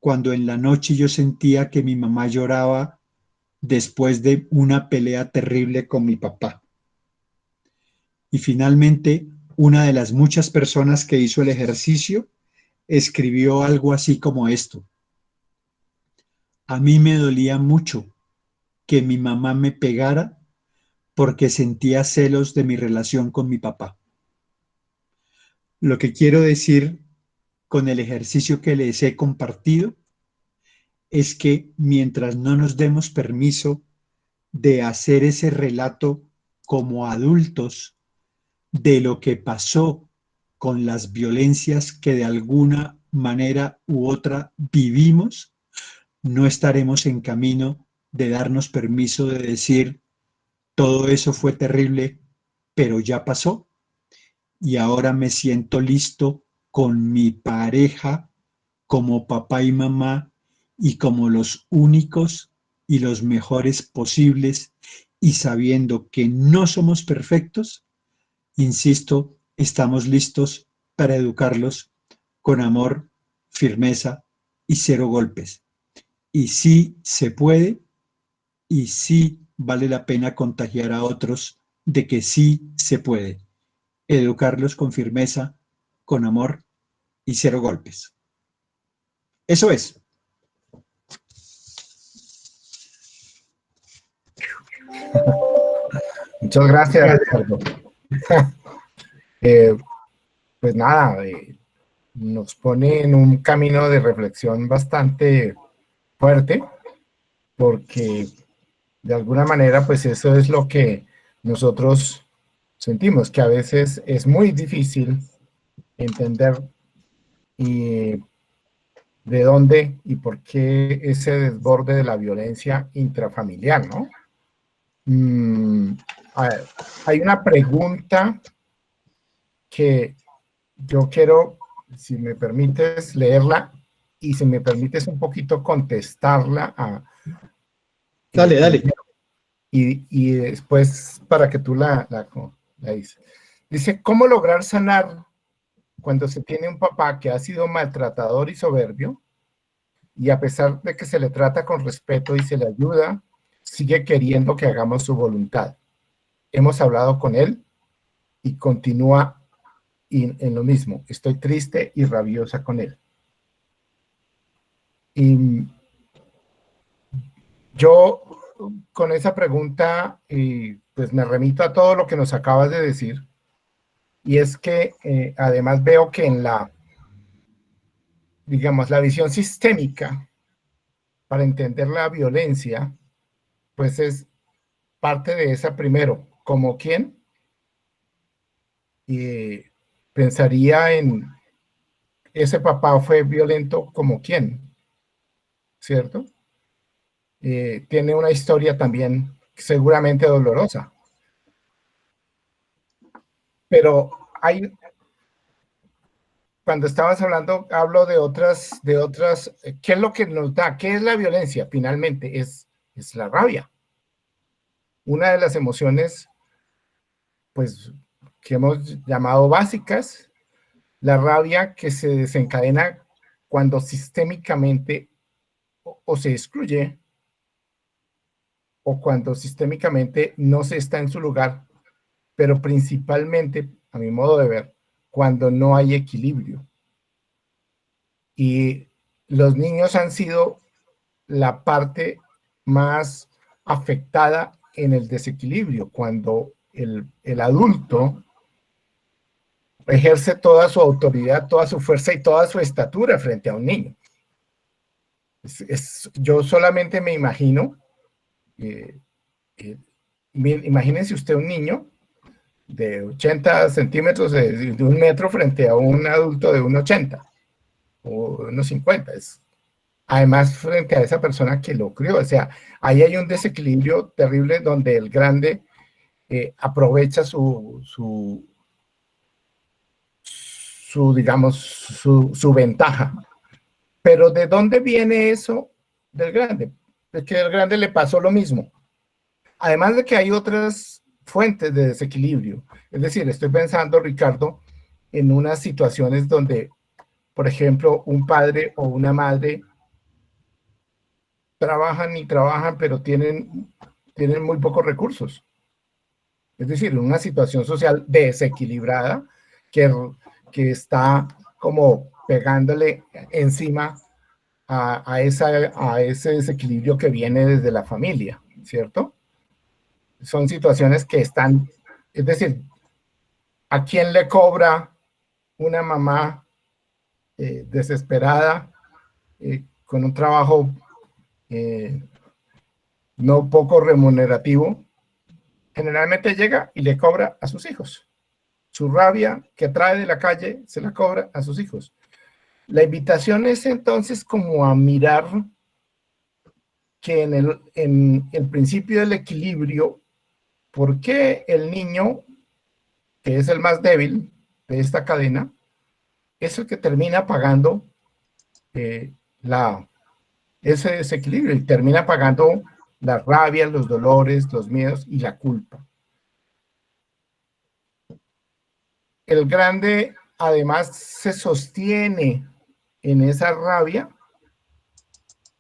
cuando en la noche yo sentía que mi mamá lloraba después de una pelea terrible con mi papá. Y finalmente, una de las muchas personas que hizo el ejercicio escribió algo así como esto: A mí me dolía mucho que mi mamá me pegara porque sentía celos de mi relación con mi papá. Lo que quiero decir con el ejercicio que les he compartido es que mientras no nos demos permiso de hacer ese relato como adultos de lo que pasó con las violencias que de alguna manera u otra vivimos, no estaremos en camino de darnos permiso de decir, todo eso fue terrible, pero ya pasó y ahora me siento listo con mi pareja como papá y mamá y como los únicos y los mejores posibles y sabiendo que no somos perfectos, insisto, estamos listos para educarlos con amor, firmeza y cero golpes. Y sí se puede y sí vale la pena contagiar a otros de que sí se puede. Educarlos con firmeza, con amor y cero golpes. Eso es. Muchas gracias, Ricardo. Eh, pues nada, nos pone en un camino de reflexión bastante fuerte, porque de alguna manera, pues eso es lo que nosotros sentimos, que a veces es muy difícil entender y de dónde y por qué ese desborde de la violencia intrafamiliar, ¿no? A ver, hay una pregunta que yo quiero, si me permites, leerla y si me permites un poquito contestarla Dale, dale. primero y después para que tú la dices. Dice, ¿cómo lograr sanar cuando se tiene un papá que ha sido maltratador y soberbio y a pesar de que se le trata con respeto y se le ayuda, sigue queriendo que hagamos su voluntad? Hemos hablado con él y continúa en lo mismo. Estoy triste y rabiosa con él. Y yo con esa pregunta, pues me remito a todo lo que nos acabas de decir. Y es que además veo que en digamos, la visión sistémica para entender la violencia, pues es parte de esa primero, como quién, y pensaría en ese papá fue violento como quién, ¿cierto? Tiene una historia también seguramente dolorosa, pero hay, cuando estabas hablando, hablo de otras, ¿qué es lo que nos da? ¿Qué es la violencia? Finalmente es la rabia. Una de las emociones, pues, que hemos llamado básicas, la rabia que se desencadena cuando sistémicamente o se excluye o cuando sistémicamente no se está en su lugar, pero principalmente, a mi modo de ver, cuando no hay equilibrio. Y los niños han sido la parte más afectada en el desequilibrio, cuando el adulto ejerce toda su autoridad, toda su fuerza y toda su estatura frente a un niño. Yo solamente me imagino, imagínense usted un niño de 80 centímetros, de 1 metro frente a un adulto de 1,80 o 1,50. Además, frente a esa persona que lo crió, o sea, ahí hay un desequilibrio terrible donde el grande aprovecha digamos, su ventaja. Pero ¿de dónde viene eso del grande? Es que al grande le pasó lo mismo. Además de que hay otras fuentes de desequilibrio. Es decir, estoy pensando, Ricardo, en unas situaciones donde, por ejemplo, un padre o una madre trabajan y trabajan, pero tienen muy pocos recursos. Es decir, una situación social desequilibrada que está como pegándole encima a ese desequilibrio que viene desde la familia, ¿cierto? Son situaciones que están, es decir, ¿a quién le cobra una mamá desesperada con un trabajo no poco remunerativo? Generalmente llega y le cobra a sus hijos. Su rabia que trae de la calle se la cobra a sus hijos. La invitación es entonces como a mirar que en el principio del equilibrio, ¿por qué el niño, que es el más débil de esta cadena, es el que termina pagando eh, ese desequilibrio y termina pagando la rabia, los dolores, los miedos y la culpa? El grande además se sostiene en esa rabia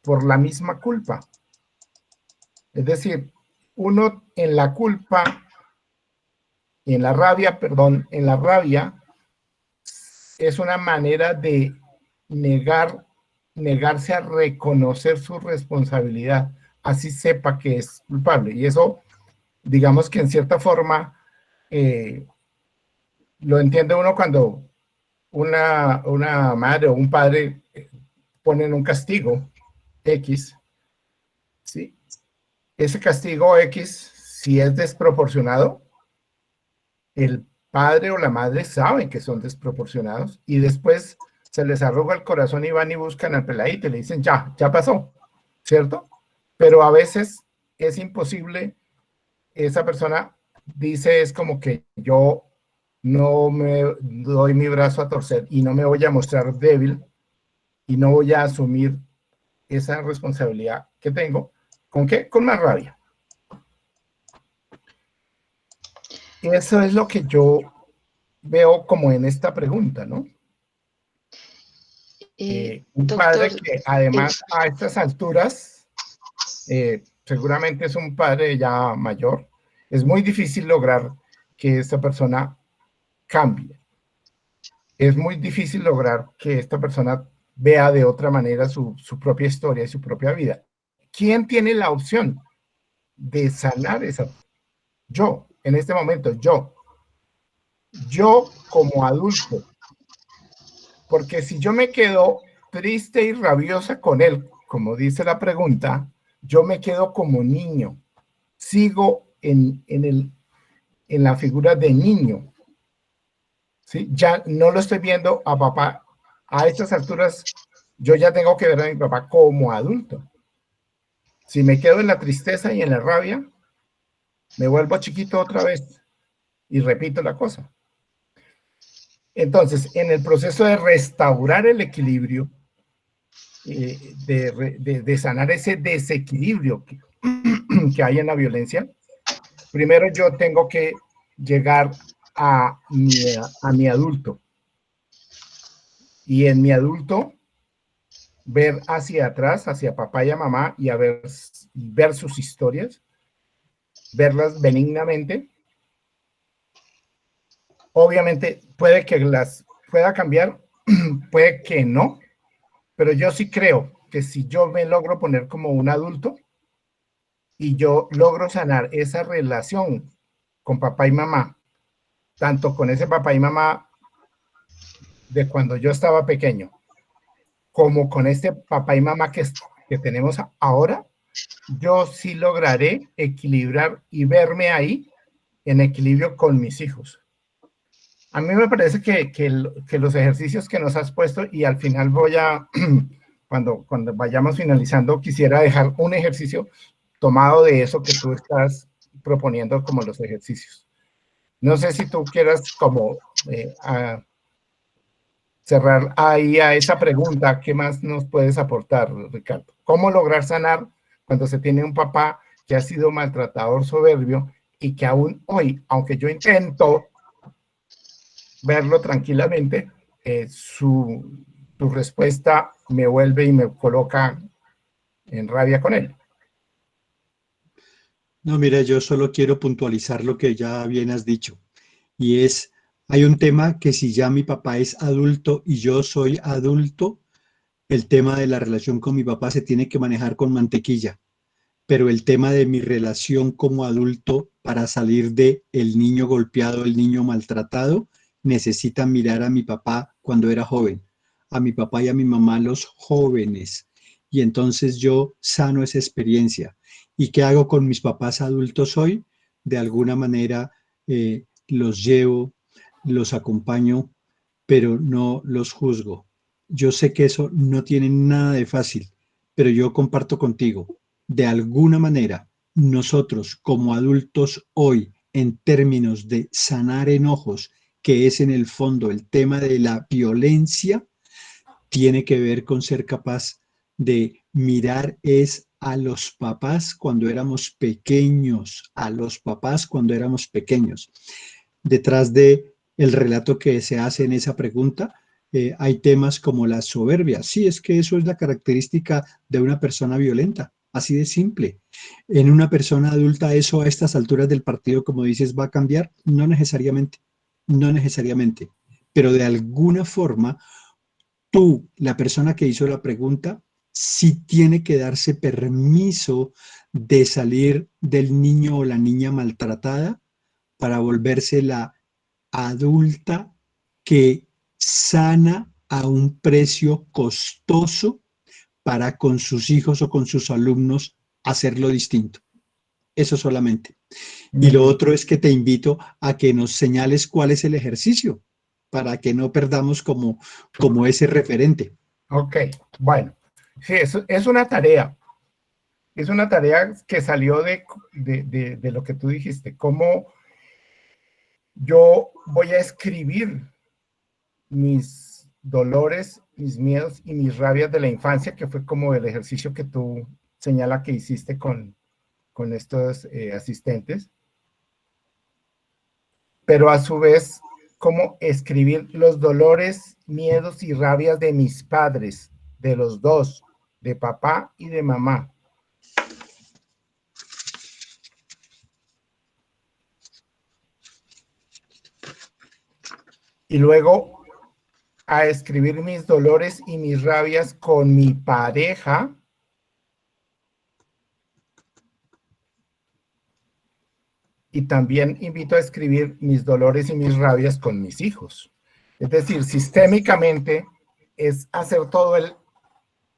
por la misma culpa. Es decir, uno en la culpa, en la rabia, perdón, en la rabia es una manera de negarse a reconocer su responsabilidad, así sepa que es culpable. Y eso, digamos que en cierta forma, lo entiende uno cuando una madre o un padre ponen un castigo X, ¿sí? Ese castigo X, si es desproporcionado, el padre o la madre saben que son desproporcionados y después se les arruga el corazón y van y buscan al peladito y le dicen, ya pasó, ¿cierto? Pero a veces es imposible, esa persona dice, es como que yo no me doy mi brazo a torcer y no me voy a mostrar débil y no voy a asumir esa responsabilidad que tengo. ¿Con qué? Con más rabia. Eso es lo que yo veo como en esta pregunta, ¿no? Un Doctor, padre que además a estas alturas, seguramente es un padre ya mayor, es muy difícil lograr que esta persona cambie. Es muy difícil lograr que esta persona vea de otra manera su propia historia y su propia vida. ¿Quién tiene la opción de sanar esa? Yo, en este momento, yo como adulto, porque si yo me quedo triste y rabiosa con él, como dice la pregunta, yo me quedo como niño, sigo en la figura de niño, ¿sí? Ya no lo estoy viendo a papá, a estas alturas yo ya tengo que ver a mi papá como adulto. Si me quedo en la tristeza y en la rabia, me vuelvo chiquito otra vez y repito la cosa. Entonces, en el proceso de restaurar el equilibrio, de sanar ese desequilibrio que hay en la violencia, primero yo tengo que llegar a mi adulto. Y en mi adulto, ver hacia atrás, hacia papá y a mamá, y ver sus historias, verlas benignamente. Obviamente puede que las pueda cambiar, puede que no, pero yo sí creo que si yo me logro poner como un adulto y yo logro sanar esa relación con papá y mamá, tanto con ese papá y mamá de cuando yo estaba pequeño, como con este papá y mamá que tenemos ahora, yo sí lograré equilibrar y verme ahí en equilibrio con mis hijos. A mí me parece que los ejercicios que nos has puesto, y al final cuando vayamos finalizando, quisiera dejar un ejercicio tomado de eso que tú estás proponiendo como los ejercicios. No sé si tú quieras como cerrar ahí a esa pregunta, ¿qué más nos puedes aportar, Ricardo? ¿Cómo lograr sanar cuando se tiene un papá que ha sido maltratador soberbio y que aún hoy, aunque yo intento verlo tranquilamente, su respuesta me vuelve y me coloca en rabia con él? No, mira, yo solo quiero puntualizar lo que ya bien has dicho, y hay un tema que si ya mi papá es adulto y yo soy adulto, el tema de la relación con mi papá se tiene que manejar con mantequilla, pero el tema de mi relación como adulto para salir de el niño golpeado, el niño maltratado, necesita mirar a mi papá cuando era joven, a mi papá y a mi mamá los jóvenes. Y entonces yo sano esa experiencia. ¿Y qué hago con mis papás adultos hoy? De alguna manera los llevo, los acompaño, pero no los juzgo. Yo sé que eso no tiene nada de fácil, pero yo comparto contigo, de alguna manera, nosotros como adultos hoy, en términos de sanar enojos, que es en el fondo el tema de la violencia, tiene que ver con ser capaz de mirar es a los papás cuando éramos pequeños, a los papás cuando éramos pequeños. Detrás de el relato que se hace en esa pregunta, hay temas como la soberbia. Sí, es que eso es la característica de una persona violenta, así de simple. En una persona adulta, eso a estas alturas del partido, como dices, va a cambiar. No necesariamente, no necesariamente, pero de alguna forma, tú, la persona que hizo la pregunta, sí tiene que darse permiso de salir del niño o la niña maltratada para volverse la adulta que sana a un precio costoso para con sus hijos o con sus alumnos hacerlo distinto. Eso solamente. Y lo otro es que te invito a que nos señales cuál es el ejercicio para que no perdamos como ese referente. Ok, bueno, sí, es una tarea. Es una tarea que salió de lo que tú dijiste, cómo yo voy a escribir mis dolores, mis miedos y mis rabias de la infancia, que fue como el ejercicio que tú señala que hiciste con estos asistentes, pero a su vez, cómo escribir los dolores, miedos y rabias de mis padres, de los dos, de papá y de mamá. Y luego a escribir mis dolores y mis rabias con mi pareja. Y también invito a escribir mis dolores y mis rabias con mis hijos. Es decir, sistémicamente es hacer todo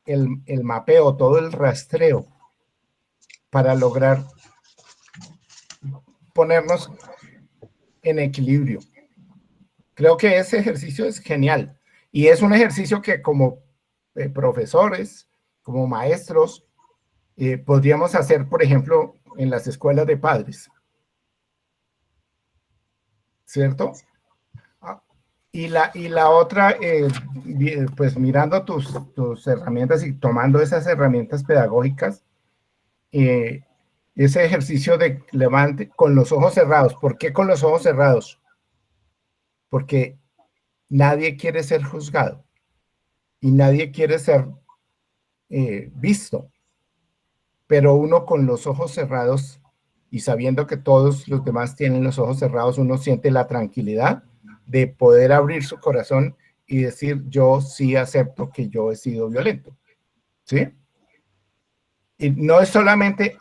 el mapeo, todo el rastreo para lograr ponernos en equilibrio. Creo que ese ejercicio es genial y es un ejercicio que como profesores, como maestros, podríamos hacer, por ejemplo, en las escuelas de padres, ¿cierto? Y la otra, pues mirando tus herramientas y tomando esas herramientas pedagógicas, ese ejercicio de levante con los ojos cerrados. ¿Por qué con los ojos cerrados? Porque nadie quiere ser juzgado y nadie quiere ser visto, pero uno con los ojos cerrados y sabiendo que todos los demás tienen los ojos cerrados, uno siente la tranquilidad de poder abrir su corazón y decir, yo sí acepto que yo he sido violento, ¿sí? Y no es solamente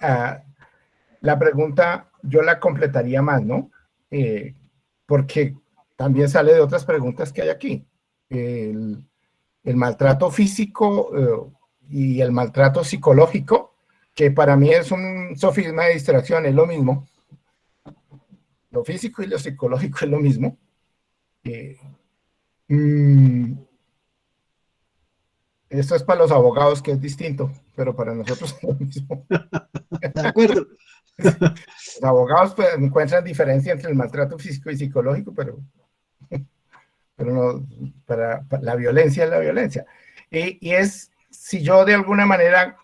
la pregunta, yo la completaría más, ¿no? Porque también sale de otras preguntas que hay aquí. El maltrato físico y el maltrato psicológico, que para mí es un sofisma de distracción, es lo mismo. Lo físico y lo psicológico es lo mismo. Esto es para los abogados, que es distinto, pero para nosotros es lo mismo. De acuerdo. Los abogados pues, encuentran diferencia entre el maltrato físico y psicológico, pero no, para la violencia es la violencia. Y es, si yo de alguna manera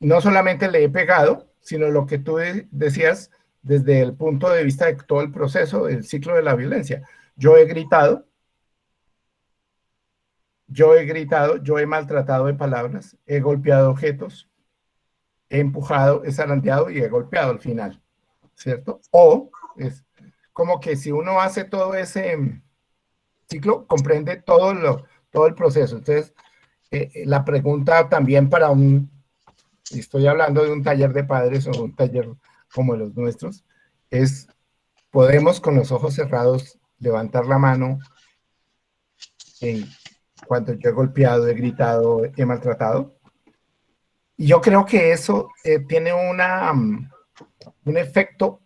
no solamente le he pegado, sino lo que tú decías desde el punto de vista de todo el proceso, el ciclo de la violencia. Yo he gritado, yo he maltratado de palabras, he golpeado objetos, he empujado, he zarandeado y he golpeado al final, ¿cierto? O es como que si uno hace todo ese ciclo, comprende todo el proceso. Entonces, la pregunta también estoy hablando de un taller de padres o un taller como los nuestros, es, ¿podemos con los ojos cerrados levantar la mano en cuanto yo he golpeado, he gritado, he maltratado? Y yo creo que eso tiene un efecto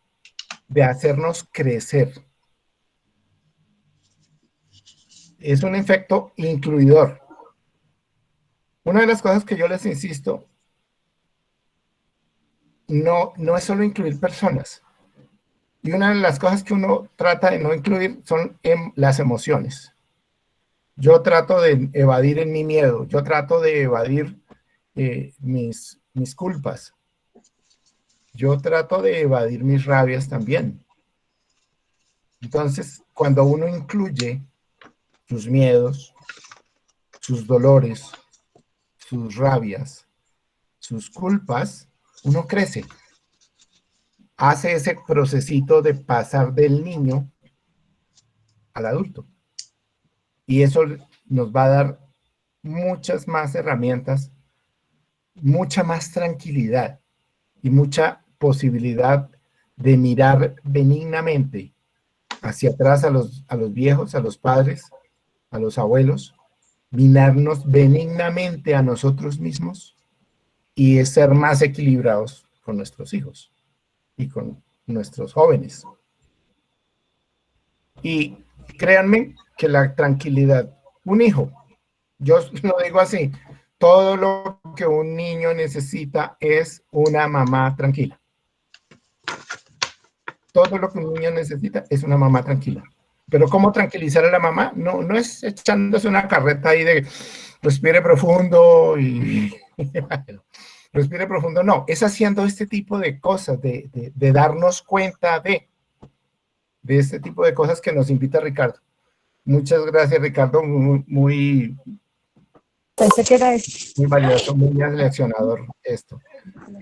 de hacernos crecer. Es un efecto incluidor. Una de las cosas que yo les insisto, no es solo incluir personas. Y una de las cosas que uno trata de no incluir son las emociones. Yo trato de evadir en mi miedo, yo trato de evadir mis culpas. Yo trato de evadir mis rabias también. Entonces, cuando uno incluye sus miedos, sus dolores, sus rabias, sus culpas, uno crece. Hace ese procesito de pasar del niño al adulto. Y eso nos va a dar muchas más herramientas, mucha más tranquilidad y mucha posibilidad de mirar benignamente hacia atrás a los viejos, a los padres, a los abuelos, mirarnos benignamente a nosotros mismos y ser más equilibrados con nuestros hijos y con nuestros jóvenes. Y créanme que la tranquilidad, un hijo, yo lo digo así, todo lo que un niño necesita es una mamá tranquila. Todo lo que un niño necesita es una mamá tranquila. Pero ¿cómo tranquilizar a la mamá? No es echándose una carreta ahí de respire profundo y respire profundo, no, es haciendo este tipo de cosas, de darnos cuenta de este tipo de cosas que nos invita Ricardo. Muchas gracias, Ricardo, muy Pensé que era eso. muy valioso, muy leccionador esto.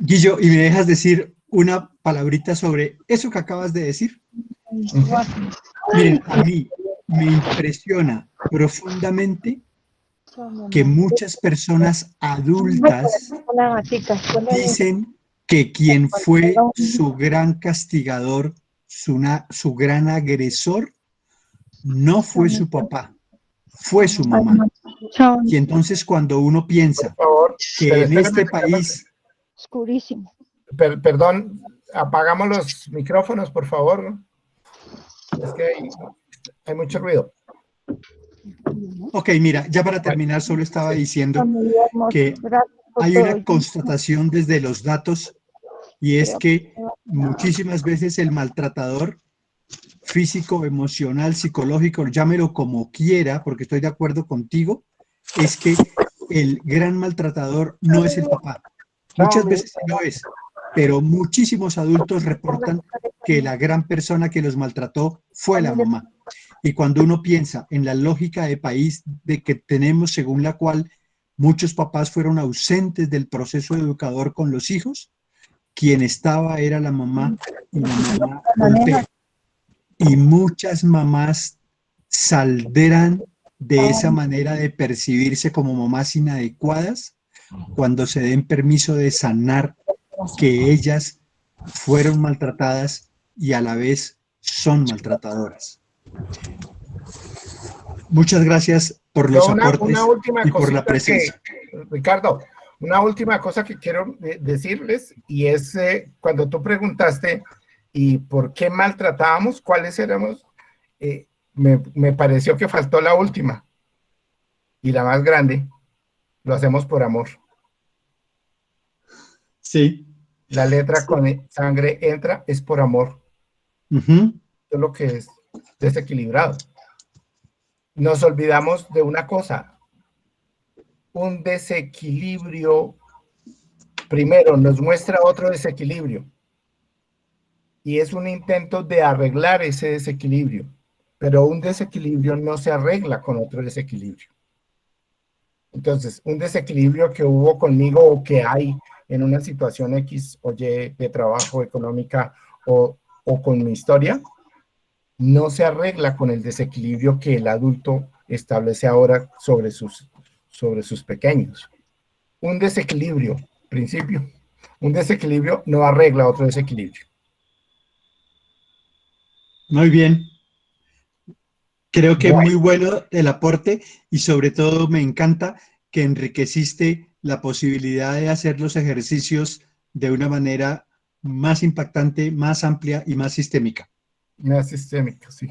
Guillo, ¿y me dejas decir una palabrita sobre eso que acabas de decir? Miren, a mí me impresiona profundamente que muchas personas adultas dicen que quien fue su gran castigador, su gran agresor, no fue su papá, fue su mamá. Y entonces cuando uno piensa Por favor, que en este país... Oscurísimo. Perdón, apagamos los micrófonos, por favor. Es que hay mucho ruido. Ok, mira, ya para terminar, solo estaba diciendo que hay una constatación desde los datos y es que muchísimas veces el maltratador físico, emocional, psicológico, llámelo como quiera, porque estoy de acuerdo contigo, es que el gran maltratador no es el papá. Muchas veces sí lo es, pero muchísimos adultos reportan que la gran persona que los maltrató fue la mamá. Y cuando uno piensa en la lógica de país de que tenemos, según la cual muchos papás fueron ausentes del proceso educador con los hijos, quien estaba era la mamá y la mamá golpea. Y muchas mamás saldrán de esa manera de percibirse como mamás inadecuadas cuando se den permiso de sanar que ellas fueron maltratadas y a la vez son maltratadoras. Muchas gracias por los aportes una última y por la presencia. Ricardo, una última cosa que quiero decirles, y es cuando tú preguntaste y por qué maltratábamos, cuáles éramos, me pareció que faltó la última y la más grande, lo hacemos por amor. Sí. La letra con sangre entra, es por amor. Uh-huh. Eso es lo que es desequilibrado. Nos olvidamos de una cosa. Un desequilibrio, primero, nos muestra otro desequilibrio. Y es un intento de arreglar ese desequilibrio. Pero un desequilibrio no se arregla con otro desequilibrio. Entonces, un desequilibrio que hubo conmigo o que hay en una situación X o Y de trabajo, económica o con mi historia, no se arregla con el desequilibrio que el adulto establece ahora sobre sus pequeños. Un desequilibrio, principio. Un desequilibrio no arregla otro desequilibrio. Muy bien. Creo que Bueno, muy bueno el aporte y sobre todo me encanta que enriqueciste la posibilidad de hacer los ejercicios de una manera más impactante, más amplia y más sistémica. una sistémica, sí.